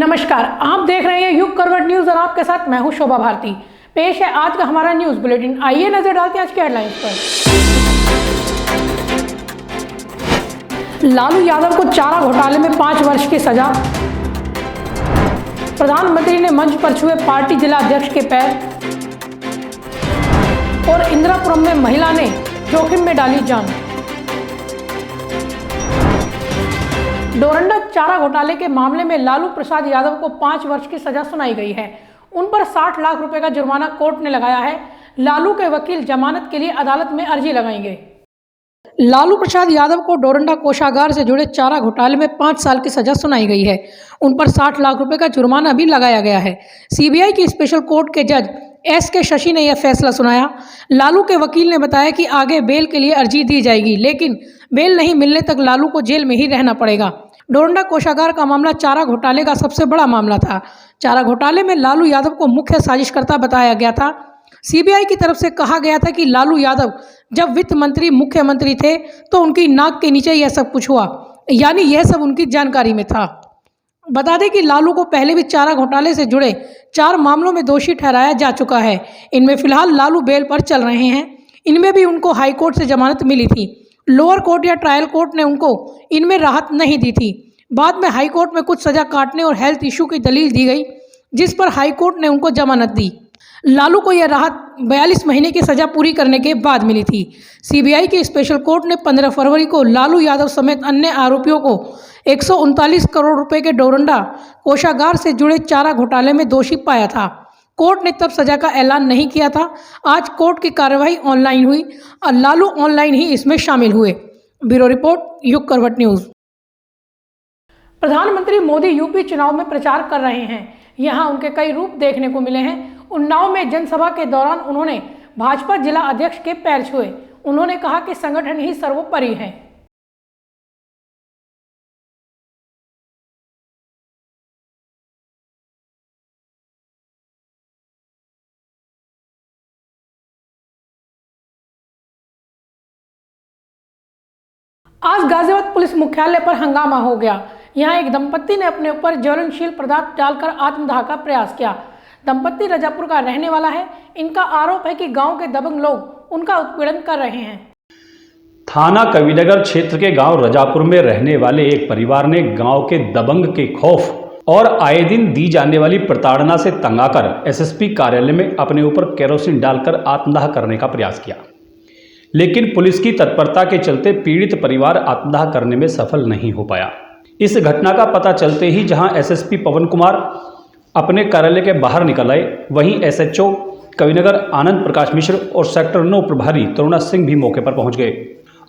नमस्कार, आप देख रहे हैं युग करवट न्यूज और आपके साथ मैं हूं शोभा भारती। पेश है आज का हमारा न्यूज बुलेटिन। आइए नजर डालते हैं आज की हेडलाइंस पर। लालू यादव को चारा घोटाले में 5 वर्ष की सजा। प्रधानमंत्री ने मंच पर छुए पार्टी जिला अध्यक्ष के पैर। और इंदिरापुरम में महिला ने जोखिम में डाली जान। डोरंडा चारा घोटाले के मामले में लालू प्रसाद यादव को 5 वर्ष की सजा सुनाई गई है। उन पर 60 लाख रुपए का जुर्माना कोर्ट ने लगाया है। लालू के वकील जमानत के लिए अदालत में अर्जी लगाएंगे। लालू प्रसाद यादव को डोरंडा कोषागार से जुड़े चारा घोटाले में 5 साल की सजा सुनाई गई है। उन पर 60 लाख रुपए का जुर्माना भी लगाया गया है। सीबीआई की स्पेशल कोर्ट के जज एस.के. शशि ने यह फैसला सुनाया। लालू के वकील ने बताया कि आगे बेल के लिए अर्जी दी जाएगी, लेकिन बेल नहीं मिलने तक लालू को जेल में ही रहना पड़ेगा। डोरंडा कोषागार का मामला चारा घोटाले का सबसे बड़ा मामला था। चारा घोटाले में लालू यादव को मुख्य साजिशकर्ता बताया गया था। सीबीआई की तरफ से कहा गया था कि लालू यादव जब वित्त मंत्री मुख्यमंत्री थे तो उनकी नाक के नीचे यह सब कुछ हुआ, यानी यह सब उनकी जानकारी में था। बता दें कि लालू को पहले भी चारा घोटाले से जुड़े 4 मामलों में दोषी ठहराया जा चुका है। इनमें फिलहाल लालू बेल पर चल रहे हैं। इनमें भी उनको हाईकोर्ट से जमानत मिली थी। लोअर कोर्ट या ट्रायल कोर्ट ने उनको इनमें राहत नहीं दी थी। बाद में हाईकोर्ट में कुछ सजा काटने और हेल्थ इशू की दलील दी गई, जिस पर हाईकोर्ट ने उनको जमानत दी। लालू को यह राहत 42 महीने की सजा पूरी करने के बाद मिली थी। सीबीआई की स्पेशल कोर्ट ने 15 फरवरी को लालू यादव समेत अन्य आरोपियों को 139 करोड़ रुपए के डोरंडा कोषागार से जुड़े चारा घोटाले में दोषी पाया था। कोर्ट ने तब सजा का ऐलान नहीं किया था। आज कोर्ट की कार्रवाई ऑनलाइन हुई और लालू ऑनलाइन ही इसमें शामिल हुए। ब्यूरो रिपोर्ट, युग करवट न्यूज। प्रधानमंत्री मोदी यूपी चुनाव में प्रचार कर रहे हैं। यहां उनके कई रूप देखने को मिले हैं। उन्नाव में जनसभा के दौरान उन्होंने भाजपा जिला अध्यक्ष के पैर छुए। उन्होंने कहा कि संगठन ही सर्वोपरि है। आज गाजियाबाद पुलिस मुख्यालय पर हंगामा हो गया। यहां एक दंपत्ति ने अपने ऊपर ज्वलनशील पदार्थ डालकर आत्मदाह का प्रयास किया। दंपत्ति रजापुर का रहने वाला है। इनका आरोप है कि गांव के दबंग लोग उनका उत्पीड़न कर रहे हैं। थाना कविनगर क्षेत्र के गांव रजापुर में रहने वाले एक परिवार ने गांव के दबंग के खौफ और आए दिन दी जाने वाली प्रताड़ना से तंग आकर एसएसपी कार्यालय में अपने ऊपर केरोसिन डालकर आत्मदाह करने का प्रयास किया, लेकिन पुलिस की तत्परता के चलते पीड़ित परिवार आत्मदाह करने में सफल नहीं हो पाया। इस घटना का पता चलते ही जहां एसएसपी पवन कुमार अपने कार्यालय के बाहर निकल आए, वहीं एसएचओ कविनगर आनंद प्रकाश मिश्र और सेक्टर 9 प्रभारी तरुणा सिंह भी मौके पर पहुंच गए।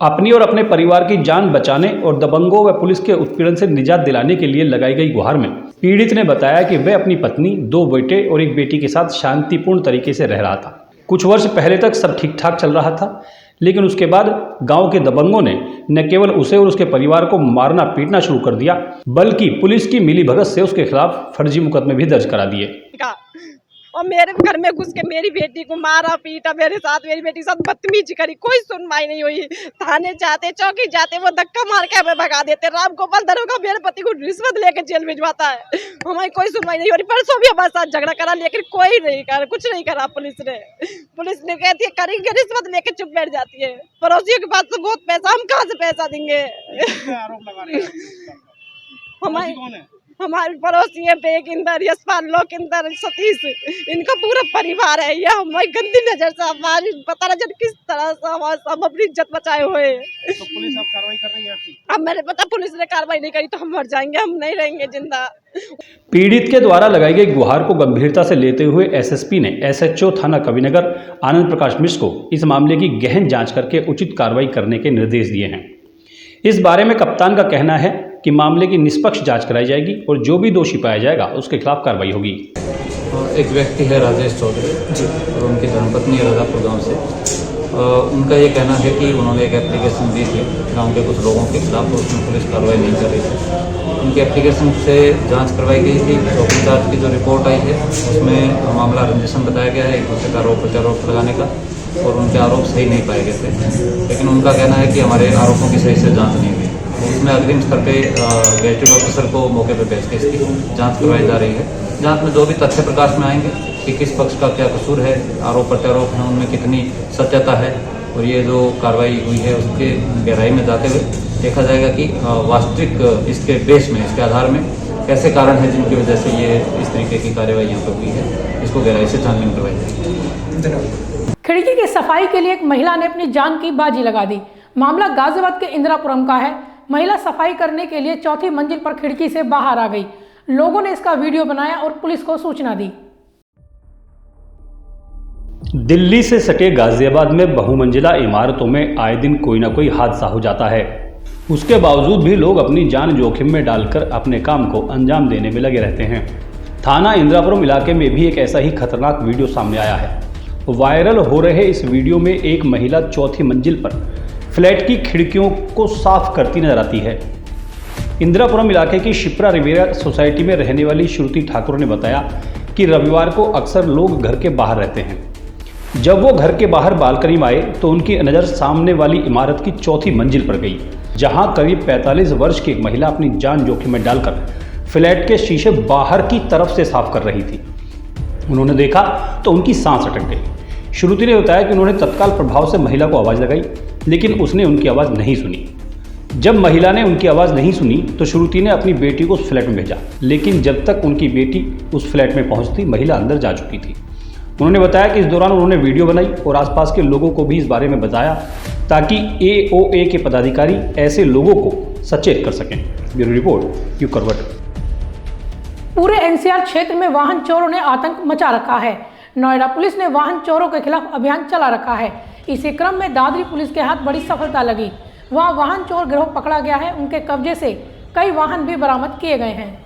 अपनी और अपने परिवार की जान बचाने और दबंगों व पुलिस के उत्पीड़न से निजात दिलाने के लिए लगाई गई गुहार में पीड़ित ने बताया कि वह अपनी पत्नी, 2 बेटे और एक बेटी के साथ शांतिपूर्ण तरीके से रह रहा था। कुछ वर्ष पहले तक सब ठीक ठाक चल रहा था, लेकिन उसके बाद गांव के दबंगों ने न केवल उसे और उसके परिवार को मारना पीटना शुरू कर दिया, बल्कि पुलिस की मिलीभगत से उसके खिलाफ फर्जी मुकदमे भी दर्ज करा दिए। और मेरे घर में घुस के मेरी बेटी को मारा पीटा, मेरे साथ मेरी बेटी के साथ बदतमीजी करी, कोई सुनवाई नहीं हुई। थाने जाते, चौकी जाते, वो धक्का मार के हमें भगा देते। राम गोपाल दरोगा मेरे पति को रिश्वत लेके जेल भिजवाता है। हमारी कोई सुनवाई नहीं हो रही। परसों भी हमारे साथ झगड़ा करा, लेकिन कोई नहीं करा, कुछ नहीं करा पुलिस ने कहती है करेंगे, रिश्वत लेके चुप बैठ जाती है। पड़ोसियों के पास तो बहुत पैसा, हम कहाँ से पैसा देंगे? हमारे पड़ोसी है बेगिंदर, यशपाल, लोकिंदर, सतीश, इनका पूरा परिवार है। ये हमारी गंदी नजर से हमारी पता न चल किस तरह से हम अपनी इज्जत बचाए हुए हैं। तो पुलिस अब कार्रवाई कर रही है आपकी? अब मैंने पता पुलिस ने कार्रवाई नहीं करी तो हम मर जाएंगे, हम नहीं रहेंगे जिंदा। पीड़ित के द्वारा लगाई गई गुहार को गंभीरता से लेते हुए एसएसपी ने एसएचओ थाना कविनगर आनंद प्रकाश मिश्र को इस मामले की गहन जाँच करके उचित कार्रवाई करने के निर्देश दिए हैं। इस बारे में कप्तान का कहना है कि मामले की निष्पक्ष जांच कराई जाएगी और जो भी दोषी पाया जाएगा उसके खिलाफ कार्रवाई होगी। एक व्यक्ति है राजेश चौधरी जी और उनकी धर्मपत्नी है रजापुर गाँव से। उनका ये कहना है कि उन्होंने एक एप्लीकेशन दी थी गांव के कुछ लोगों के खिलाफ, तो उसमें पुलिस कार्रवाई नहीं कर रही थी। उनकी एप्लीकेशन से जांच करवाई गई थी। चौकी जाँच की जो रिपोर्ट आई है उसमें मामला रंजिशन बताया गया है, एक दूसरे का आरोप प्रत्यारोप लगाने का, और उनके आरोप सही नहीं पाए गए थे। लेकिन उनका कहना है कि हमारे आरोपों की सही से जाँच नहीं हुई। उसमें अग्रिम स्तर पे गैजेटेड ऑफिसर को मौके पर भेज के इसकी जाँच करवाई जा रही है। जाँच में जो भी तथ्य प्रकाश में आएंगे कि किस पक्ष का क्या कसूर है, आरोप प्रत्यारोप हैं, उनमें कितनी सत्यता है और ये जो कार्रवाई हुई है उसके गहराई में जाते हुए देखा जाएगा कि वास्तविक इसके बेस में, इसके आधार में कैसे कारण है जिनकी वजह से ये इस तरीके की कार्रवाई यहाँ पर हुई है, इसको गहराई से छानबीन करवाई जाएगी। खिड़की की सफाई के लिए एक महिला ने अपनी जान की बाजी लगा दी। मामला गाजियाबाद के इंदिरापुरम का है। महिला सफाई करने के लिए चौथी मंजिल पर खिड़की से बाहर आ गई। लोगों ने इसका वीडियो बनाया और पुलिस को सूचना दी। दिल्ली से सटे गाजियाबाद में बहुमंजिला इमारतों में आए दिन कोई ना कोई हादसा हो जाता है। उसके बावजूद भी लोग अपनी जान जोखिम में डालकर अपने काम को अंजाम देने में लगे रहते हैं। थाना इंदिरापुरम इलाके में भी एक ऐसा ही खतरनाक वीडियो सामने आया है। वायरल हो रहे इस वीडियो में एक महिला चौथी मंजिल पर फ्लैट की खिड़कियों को साफ करती नजर आती है। इंदिरापुरम इलाके की शिप्रा रिवेरा सोसाइटी में रहने वाली श्रुति ठाकुर ने बताया कि रविवार को अक्सर लोग घर के बाहर रहते हैं। जब वो घर के बाहर बालकनी में आए तो उनकी नज़र सामने वाली इमारत की चौथी मंजिल पर गई, जहां करीब 45 वर्ष की एक महिला अपनी जान जोखिम में डालकर फ्लैट के शीशे बाहर की तरफ से साफ कर रही थी। उन्होंने देखा तो उनकी सांस अटक गई। श्रुति ने बताया कि उन्होंने तत्काल प्रभाव से महिला को आवाज़ लगाई, लेकिन उसने उनकी आवाज़ नहीं सुनी। जब महिला ने उनकी आवाज़ नहीं सुनी तो श्रुति ने अपनी बेटी को उस फ्लैट में भेजा, लेकिन जब तक उनकी बेटी उस फ्लैट में पहुंचती महिला अंदर जा चुकी थी। उन्होंने बताया कि इस दौरान उन्होंने वीडियो बनाई और आसपास के लोगों को भी इस बारे में बताया ताकि AOA के पदाधिकारी ऐसे लोगों को सचेत कर सकें। ब्यूरो रिपोर्ट, यू करवट। पूरे NCR क्षेत्र में वाहन चोरों ने आतंक मचा रखा है। नोएडा पुलिस ने वाहन चोरों के खिलाफ अभियान चला रखा है। इसी क्रम में दादरी पुलिस के हाथ बड़ी सफलता लगी। वहां वाहन चोर गिरोह पकड़ा गया है। उनके कब्जे से कई वाहन भी बरामद किए गए हैं।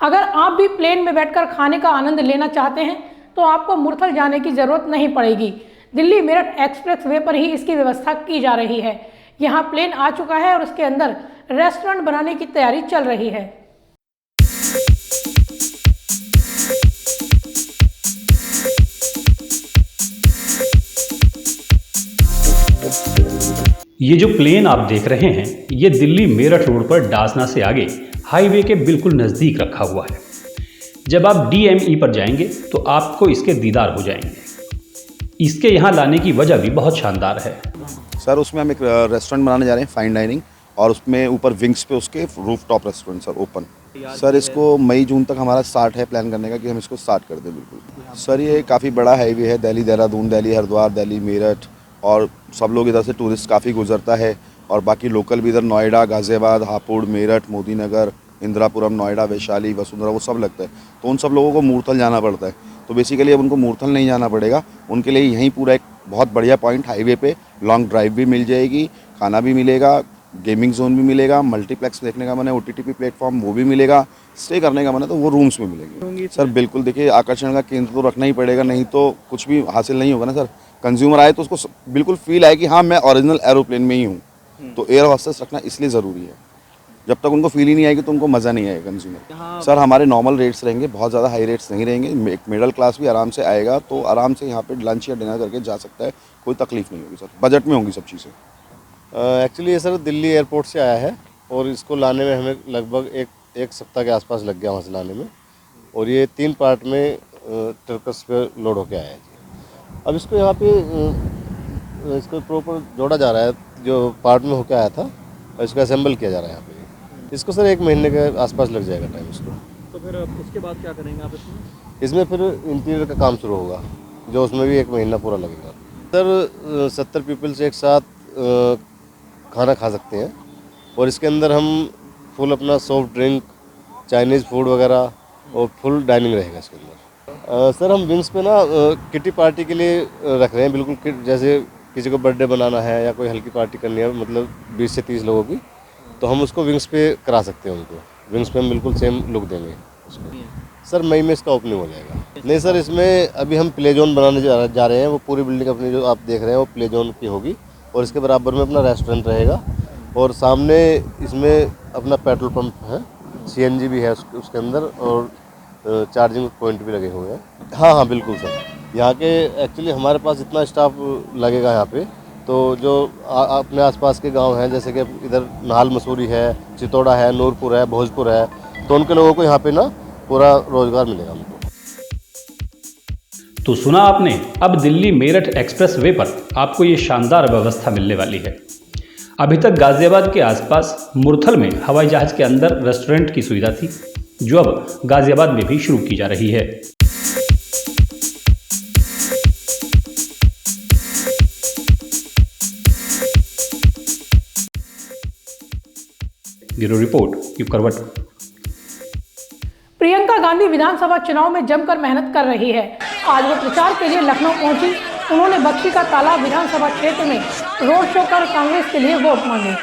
अगर आप भी प्लेन में बैठकर खाने का आनंद लेना चाहते हैं तो आपको मुरथल जाने की जरूरत नहीं पड़ेगी। दिल्ली मेरठ एक्सप्रेस वे पर ही इसकी व्यवस्था की जा रही है। यहाँ प्लेन आ चुका है और उसके अंदर रेस्टोरेंट बनाने की तैयारी चल रही है। ये जो प्लेन आप देख रहे हैं ये दिल्ली मेरठ रोड पर डासना से आगे हाईवे के बिल्कुल नज़दीक रखा हुआ है। जब आप DME पर जाएंगे तो आपको इसके दीदार हो जाएंगे। इसके यहाँ लाने की वजह भी बहुत शानदार है। सर उसमें हम एक रेस्टोरेंट बनाने जा रहे हैं, फाइन डाइनिंग, और उसमें ऊपर विंग्स पे उसके roof top restaurant sir open. Sir इसको मई जून तक हमारा स्टार्ट है प्लान करने का कि हम इसको स्टार्ट कर दें। बिल्कुल सर ये काफ़ी बड़ा हाईवे है, दिल्ली देहरादून, दिल्ली हरिद्वार, दिल्ली मेरठ, और सब लोग इधर से टूरिस्ट काफ़ी गुजरता है। और बाकी लोकल भी इधर नोएडा, गाज़ियाबाद, हापुड़, मेरठ, मोदी नगर, इंदिरापुरम, नोएडा, वैशाली, वसुंधरा, वो सब लगता है। तो उन सब लोगों को मूर्थल जाना पड़ता है। तो बेसिकली अब उनको मूर्थल नहीं जाना पड़ेगा, उनके लिए यहीं पूरा एक बहुत बढ़िया पॉइंट हाईवे पे लॉन्ग ड्राइव भी मिल जाएगी, खाना भी मिलेगा, गेमिंग जोन भी मिलेगा, मल्टीप्लेक्स देखने का मन है, OTT प्लेटफॉर्म वो भी मिलेगा, स्टे करने का मन है तो वो रूम्स में मिलेंगे। सर बिल्कुल देखिए आकर्षण का केंद्र तो रखना ही पड़ेगा, नहीं तो कुछ भी हासिल नहीं होगा ना सर। कंज्यूमर आए तो उसको बिल्कुल फील आए कि हाँ मैं ओरिजिनल एरोप्लेन में ही हूँ। तो एयर होस्टेस रखना इसलिए ज़रूरी है। जब तक उनको फील ही नहीं आएगी तो उनको मज़ा नहीं आएगा कंज्यूमर। सर हमारे नॉर्मल रेट्स रहेंगे, बहुत ज़्यादा हाई रेट्स नहीं रहेंगे। एक मिडिल क्लास भी आराम से आएगा तो आराम से यहाँ पे लंच या डिनर करके जा सकता है, कोई तकलीफ नहीं होगी सर। बजट में होंगी सब चीज़ें। एक्चुअली ये सर दिल्ली एयरपोर्ट से आया है और इसको लाने में हमें लगभग एक सप्ताह के आसपास लग गया वहाँ से लाने में। और ये 3 पार्ट में ट्रकस पे लोड होके आया है जी। अब इसको यहाँ पे इसको प्रॉपर जोड़ा जा रहा है, जो पार्ट में होके आया था और इसको असेंबल किया जा रहा है यहाँ पे। इसको सर 1 महीने के आसपास लग जाएगा टाइम इसको। तो फिर उसके बाद क्या करेंगे आप इसमें? इसमें फिर इंटीरियर का काम शुरू होगा, जो उसमें भी 1 महीना पूरा लगेगा। सर 70 पीपल्स एक साथ खाना खा सकते हैं और इसके अंदर हम फुल अपना सॉफ्ट ड्रिंक, चाइनीज़ फूड वगैरह और फुल डाइनिंग रहेगा इसके अंदर। सर हम विंग्स पे ना किटी पार्टी के लिए रख रहे हैं बिल्कुल जैसे किसी को बर्थडे बनाना है या कोई हल्की पार्टी करनी है, मतलब 20 से 30 लोगों की, तो हम उसको विंग्स पे करा सकते हैं। उनको विंग्स पे हम बिल्कुल सेम लुक देंगे उसको। सर मई में इसका ओपनिंग हो जाएगा। नहीं सर, इसमें अभी हम प्ले जोन बनाने जा रहे हैं। वो पूरी बिल्डिंग अपनी जो आप देख रहे हैं वो प्ले जोन की होगी, और इसके बराबर में अपना रेस्टोरेंट रहेगा, और सामने इसमें अपना पेट्रोल पंप है, CNG भी है उसके अंदर, और चार्जिंग पॉइंट भी लगे हुए हैं। हाँ हाँ बिल्कुल सर, यहाँ के एक्चुअली हमारे पास इतना स्टाफ लगेगा यहाँ पे, तो जो अपने आसपास के गांव हैं, जैसे कि इधर नाहल मसूरी है, चितौड़ा है, नूरपुर है, भोजपुर है, तो उनके लोगों को यहाँ पे ना पूरा रोजगार मिलेगा हमको। तो सुना आपने, अब दिल्ली मेरठ एक्सप्रेस वे पर आपको ये शानदार व्यवस्था मिलने वाली है। अभी तक गाजियाबाद के आसपास मुरथल में हवाई जहाज के अंदर रेस्टोरेंट की सुविधा थी, जो अब गाजियाबाद में भी शुरू की जा रही है। ब्यूरो रिपोर्ट, यूप करवट। प्रियंका गांधी विधानसभा चुनाव में जमकर मेहनत कर रही है। आज वो प्रचार के लिए लखनऊ पहुंची। उन्होंने बख्शी का तालाब विधानसभा क्षेत्र में रोड शो कर कांग्रेस के लिए वोट मांगे।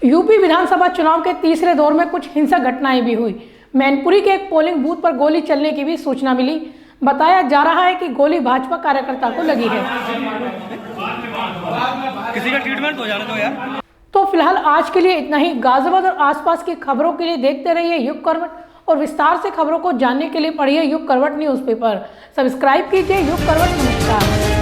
यूपी विधानसभा चुनाव के तीसरे दौर में कुछ हिंसक घटनाएं भी हुई। मैनपुरी के एक पोलिंग बूथ पर गोली चलने की भी सूचना मिली। बताया जा रहा है कि गोली भाजपा कार्यकर्ता को लगी है। किसी का ट्रीटमेंट हो जाने दो यार। तो फिलहाल आज के लिए इतना ही। गाजियाबाद और आसपास की खबरों के लिए देखते रहिए युग करवट, और विस्तार से खबरों को जानने के लिए पढ़िए युग करवट न्यूज़पेपर। सब्सक्राइब कीजिए युग करवट। नमस्कार।